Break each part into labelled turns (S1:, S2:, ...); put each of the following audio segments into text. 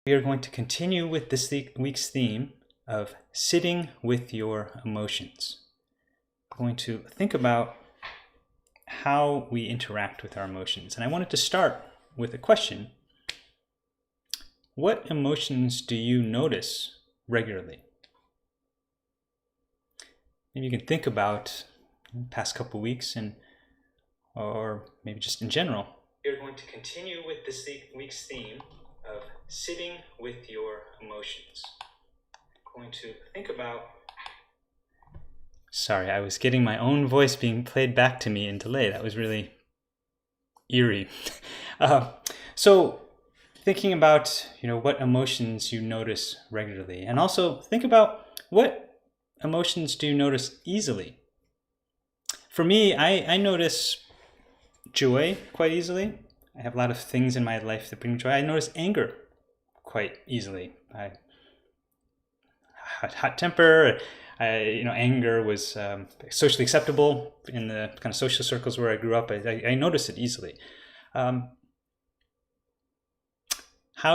S1: We are going to continue with this week's theme of sitting with your emotions. We're going to think about how we interact with our emotions. And I wanted to start with a question. What emotions do you notice regularly? Maybe you can think about the past couple of weeks or maybe just in general. We're going to continue with this week's theme of sitting with your emotions. I'm going to think about... Sorry, I was getting my own voice being played back to me in delay. That was really eerie. So thinking about, what emotions you notice regularly, and also think about what emotions do you notice easily. For me, I notice joy quite easily. I have a lot of things in my life that bring joy. I notice anger quite easily. I had hot temper. Anger was socially acceptable in the kind of social circles where I grew up. I notice it easily. How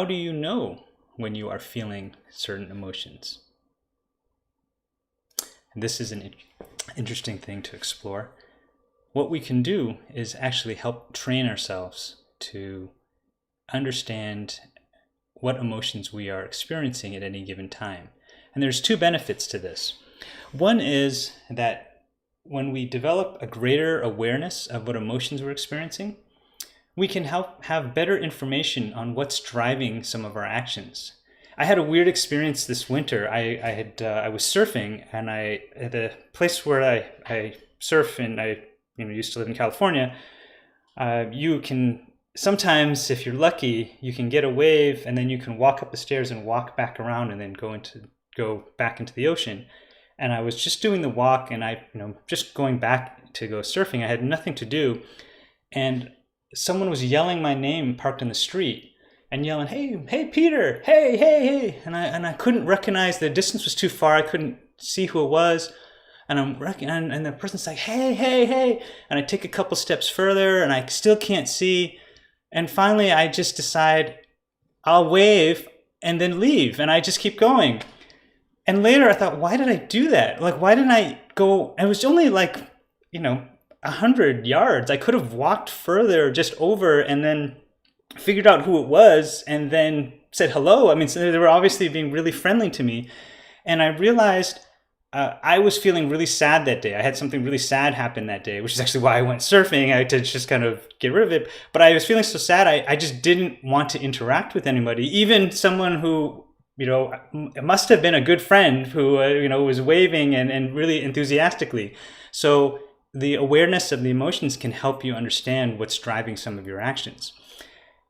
S1: do you know when you are feeling certain emotions? And this is an interesting thing to explore. What we can do is actually help train ourselves to understand what emotions we are experiencing at any given time. And there's two benefits to this. One is that when we develop a greater awareness of what emotions we're experiencing, we can have better information on what's driving some of our actions. I had a weird experience this winter. I was surfing, and at the place where I surf, and I used to live in California, you can sometimes, if you're lucky, you can get a wave, and then you can walk up the stairs and walk back around, and then go back into the ocean. And I was just doing the walk, and just going back to go surfing. I had nothing to do, and someone was yelling my name parked in the street, and yelling, "Hey, Peter! Hey!" And I couldn't recognize. The distance was too far. I couldn't see who it was. And and the person's like, hey. And I take a couple steps further, and I still can't see. And finally, I just decide I'll wave and then leave, and I just keep going. And later I thought, why did I do that? Why didn't I go? It was only 100 yards. I could have walked further just over and then figured out who it was and then said hello. So they were obviously being really friendly to me. And I realized I was feeling really sad that day. I had something really sad happen that day, which is actually why I went surfing, to just kind of get rid of it. But I was feeling so sad, I just didn't want to interact with anybody, even someone who, it must have been a good friend who, was waving and really enthusiastically. So the awareness of the emotions can help you understand what's driving some of your actions.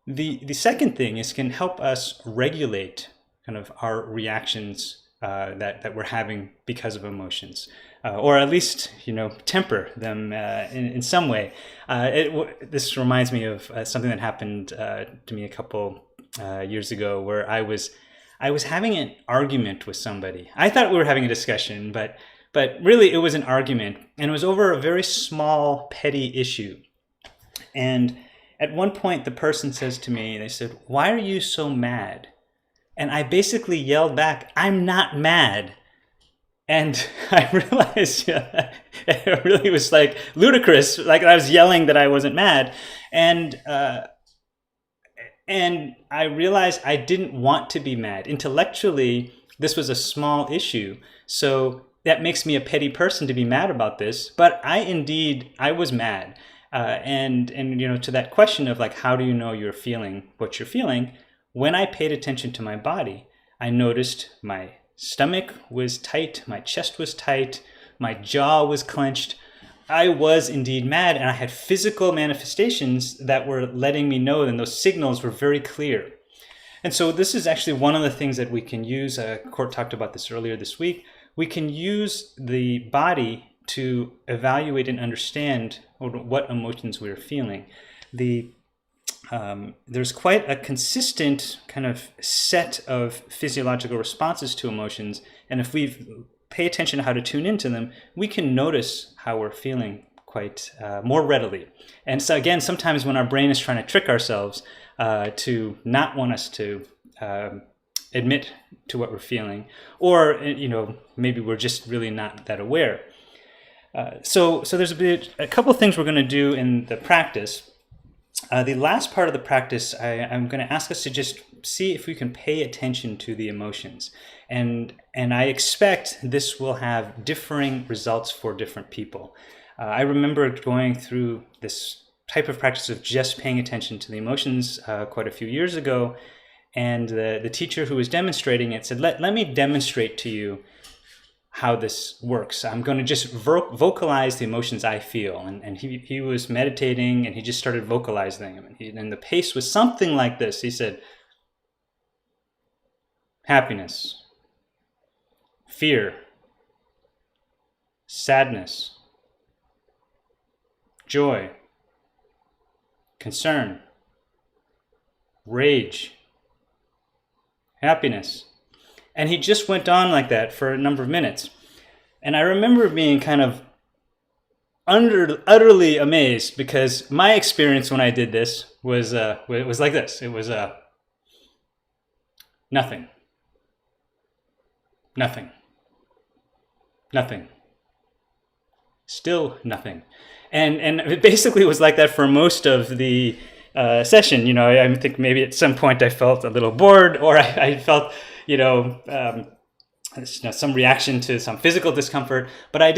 S1: The second thing is can help us regulate kind of our reactions that we're having because of emotions, or at least temper them in some way. This reminds me of something that happened to me a couple years ago, where I was having an argument with somebody. I thought we were having a discussion, but really it was an argument, and it was over a very small, petty issue. And at one point, the person says to me, they said, "Why are you so mad?" And I basically yelled back, "I'm not mad." And I realized it really was ludicrous. I was yelling that I wasn't mad. And I realized I didn't want to be mad. Intellectually, this was a small issue. So that makes me a petty person to be mad about this. But I was mad. And to that question of how do you know you're feeling what you're feeling? When I paid attention to my body, I noticed my stomach was tight, my chest was tight, my jaw was clenched. I was indeed mad, and I had physical manifestations that were letting me know, and those signals were very clear. And so this is actually one of the things that we can use. Court talked about this earlier this week. We can use the body to evaluate and understand what emotions we're feeling. There's quite a consistent kind of set of physiological responses to emotions, and if we pay attention to how to tune into them, we can notice how we're feeling quite more readily. And so again, sometimes when our brain is trying to trick ourselves to not want us to admit to what we're feeling, or maybe we're just really not that aware. So there's a couple of things we're going to do in the practice. The last part of the practice, I'm going to ask us to just see if we can pay attention to the emotions. And I expect this will have differing results for different people. I remember going through this type of practice of just paying attention to the emotions quite a few years ago. And the teacher who was demonstrating it said, let me demonstrate to you how this works. I'm going to just vocalize the emotions I feel. And he was meditating and he just started vocalizing them. And the pace was something like this. He said, happiness, fear, sadness, joy, concern, rage, happiness. And he just went on like that for a number of minutes. And I remember being kind of utterly amazed, because my experience when I did this was like this. It was nothing, nothing, nothing, still nothing. And it basically was like that for most of the session. I think maybe at some point I felt a little bored, or I felt some reaction to some physical discomfort, but that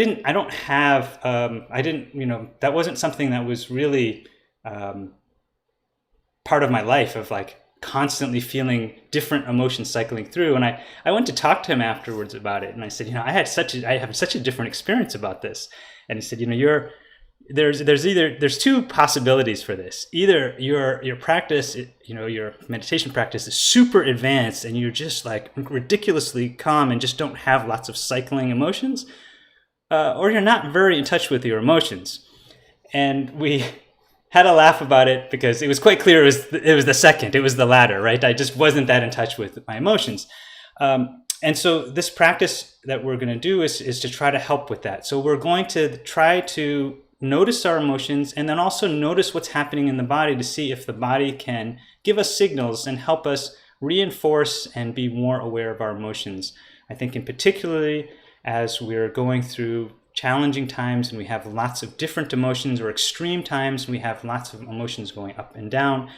S1: wasn't something that was really part of my life, of like constantly feeling different emotions cycling through. And I went to talk to him afterwards about it, and I said, I have such a different experience about this. And he said, there's two possibilities for this. Either your practice, your meditation practice is super advanced and you're just like ridiculously calm and just don't have lots of cycling emotions, or you're not very in touch with your emotions. And we had a laugh about it because it was quite clear it was the second, it was the latter, right? I just wasn't that in touch with my emotions. And so this practice that we're going to do is to try to help with that. So we're going to try to notice our emotions, and then also notice what's happening in the body to see if the body can give us signals and help us reinforce and be more aware of our emotions. I think in particularly as we're going through challenging times and we have lots of different emotions, or extreme times and we have lots of emotions going up and down,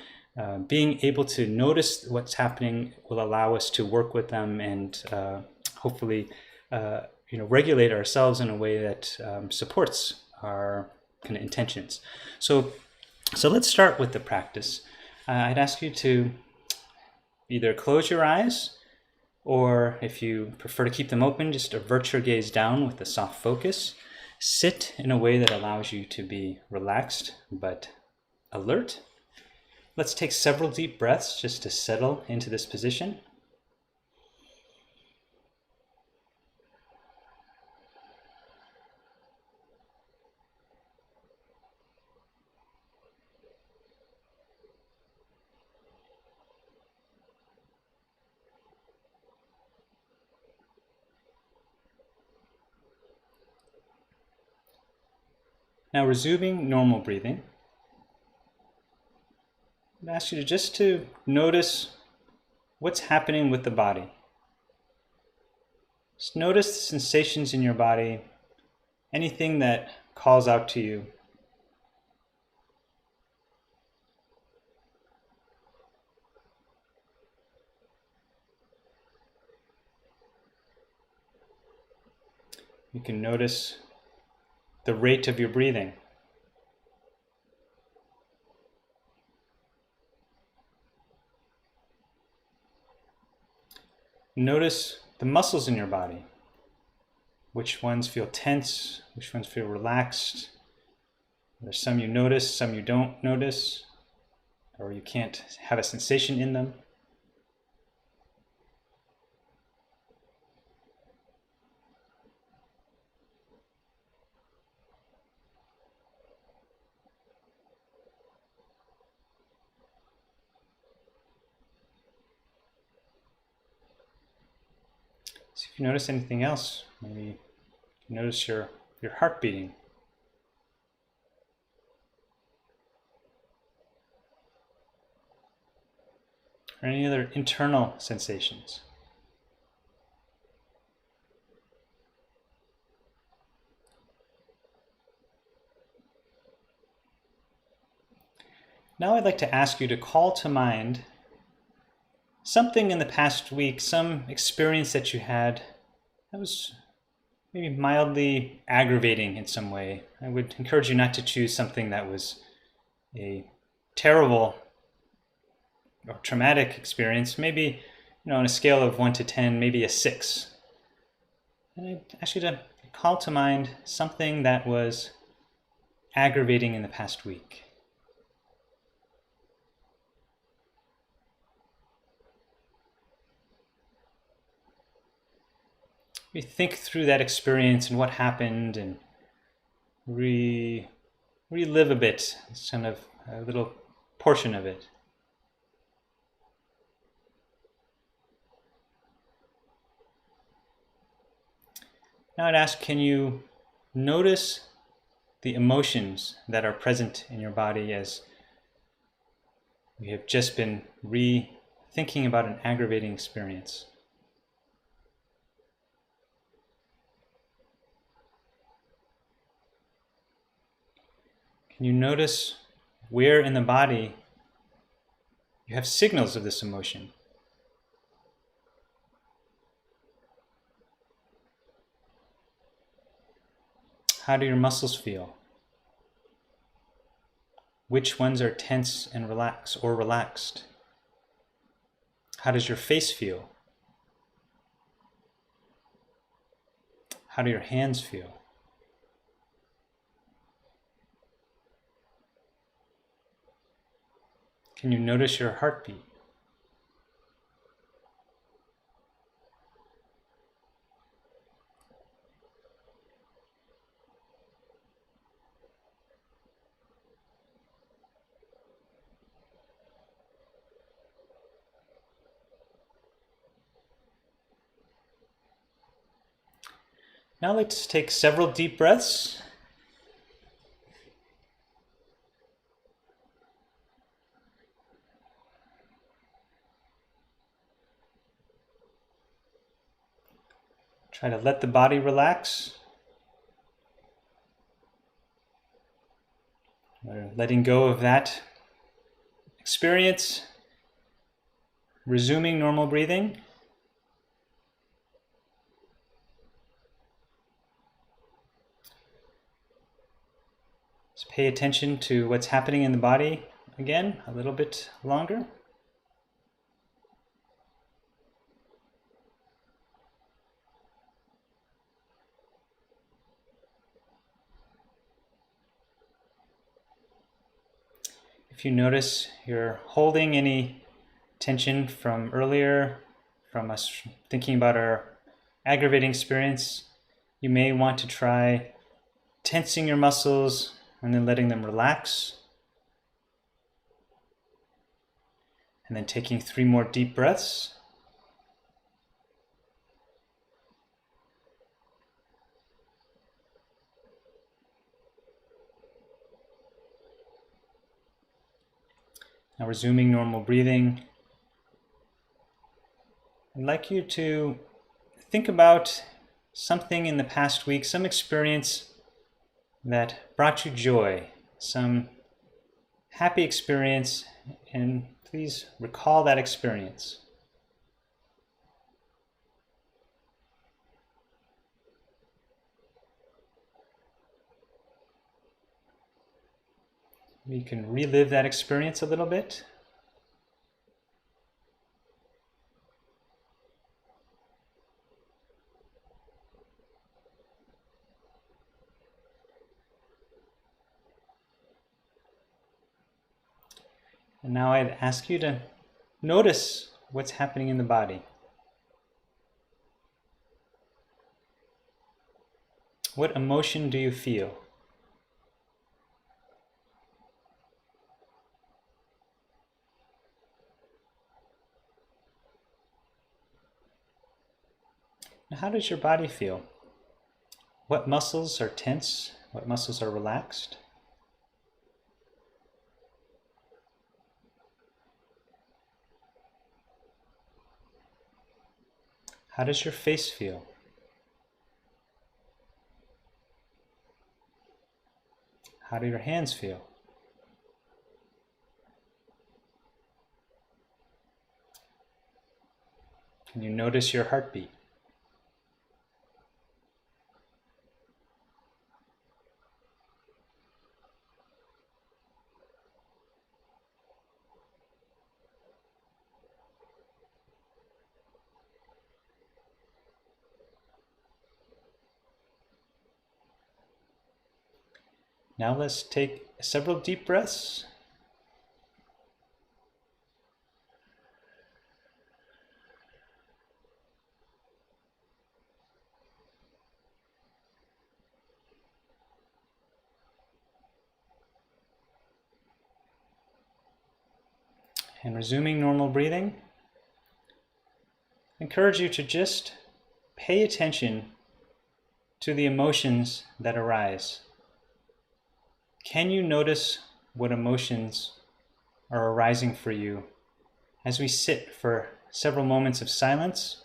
S1: being able to notice what's happening will allow us to work with them and hopefully regulate ourselves in a way that supports our kind of intentions. So let's start with the practice. I'd ask you to either close your eyes, or if you prefer to keep them open, just avert your gaze down with a soft focus. Sit in a way that allows you to be relaxed but alert. Let's take several deep breaths just to settle into this position. Now, resuming normal breathing, I'd ask you to notice what's happening with the body. Just notice the sensations in your body, anything that calls out to you. You can notice the rate of your breathing. Notice the muscles in your body. Which ones feel tense, which ones feel relaxed. There's some you notice, some you don't notice, or you can't have a sensation in them. So if you notice anything else, maybe you notice your heart beating. or any other internal sensations. Now I'd like to ask you to call to mind something in the past week, some experience that you had that was maybe mildly aggravating in some way. I would encourage you not to choose something that was a terrible or traumatic experience. Maybe, on a scale of 1 to 10, maybe a 6. And I'd ask you to call to mind something that was aggravating in the past week. We think through that experience and what happened and relive a bit, kind of a little portion of it. Now I'd ask, can you notice the emotions that are present in your body as we have just been rethinking about an aggravating experience? Can you notice where in the body you have signals of this emotion? How do your muscles feel? Which ones are tense and relaxed? How does your face feel? How do your hands feel? Can you notice your heartbeat? Now let's take several deep breaths. Try to let the body relax. We're letting go of that experience, resuming normal breathing. Just pay attention to what's happening in the body again, a little bit longer. If you notice you're holding any tension from earlier, from us thinking about our aggravating experience, you may want to try tensing your muscles and then letting them relax. And then taking 3 more deep breaths. Now resuming normal breathing. I'd like you to think about something in the past week, some experience that brought you joy, some happy experience, and please recall that experience. You can relive that experience a little bit. And now I'd ask you to notice what's happening in the body. What emotion do you feel? How does your body feel? What muscles are tense? What muscles are relaxed? How does your face feel? How do your hands feel? Can you notice your heartbeat? Now let's take several deep breaths. And resuming normal breathing, I encourage you to just pay attention to the emotions that arise. Can you notice what emotions are arising for you as we sit for several moments of silence?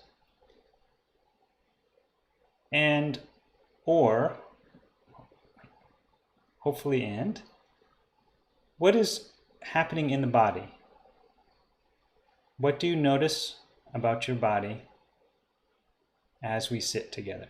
S1: And, or, hopefully, what is happening in the body? What do you notice about your body as we sit together?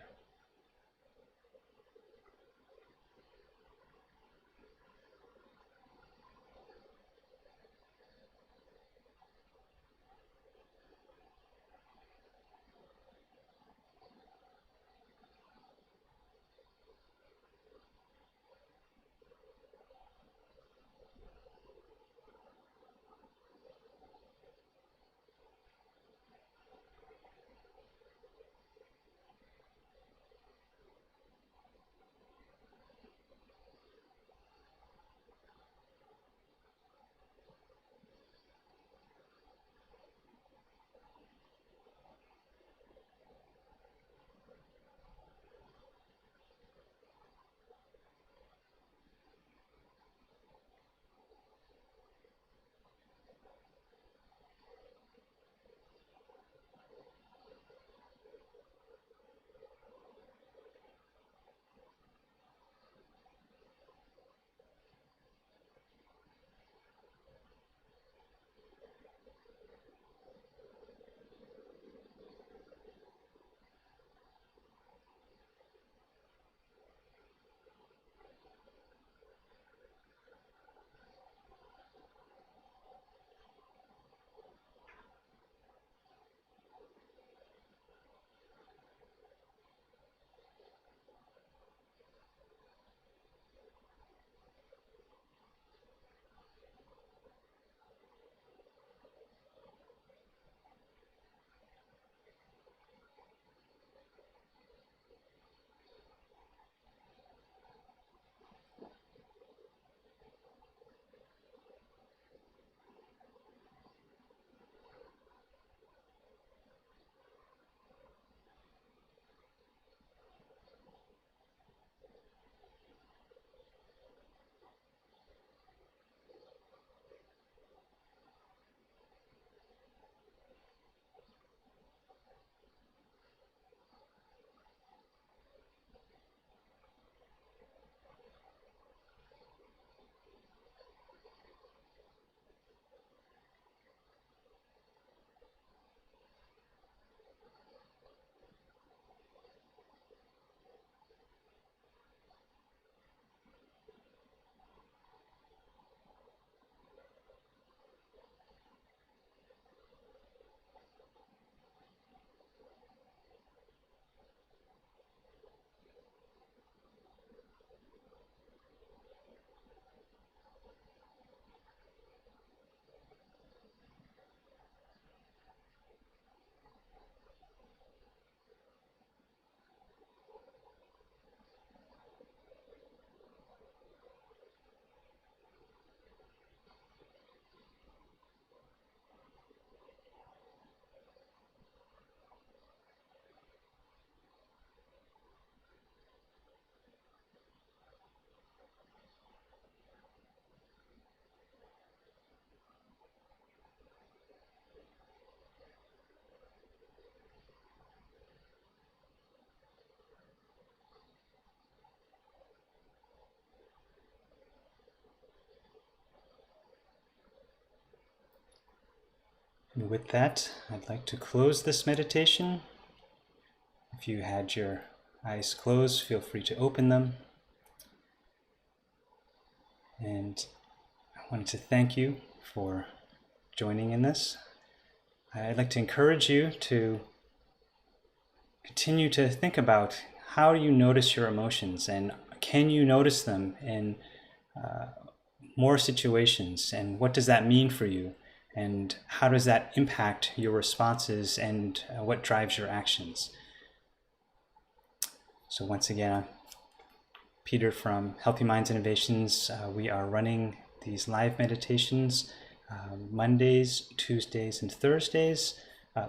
S1: With that, I'd like to close this meditation. If you had your eyes closed, feel free to open them. And I wanted to thank you for joining in this. I'd like to encourage you to continue to think about how you notice your emotions, and can you notice them in more situations, and what does that mean for you, and how does that impact your responses, and what drives your actions. So once again, I'm Peter from Healthy Minds Innovations. We are running these live meditations Mondays, Tuesdays, and Thursdays.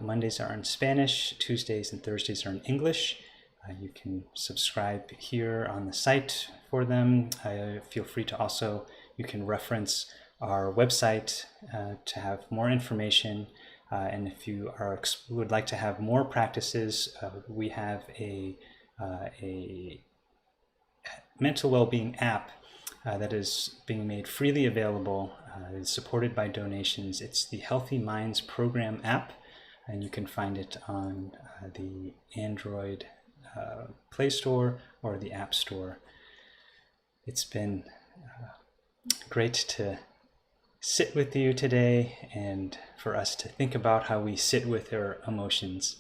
S1: Mondays are in Spanish, Tuesdays and Thursdays are in English. You can subscribe here on the site for them. Feel free to also, you can reference our website to have more information. And if you would like to have more practices, we have a mental well-being app that is being made freely available. It's supported by donations. It's the Healthy Minds Program app, and you can find it on the Android Play Store or the App Store. It's been great to sit with you today and for us to think about how we sit with our emotions.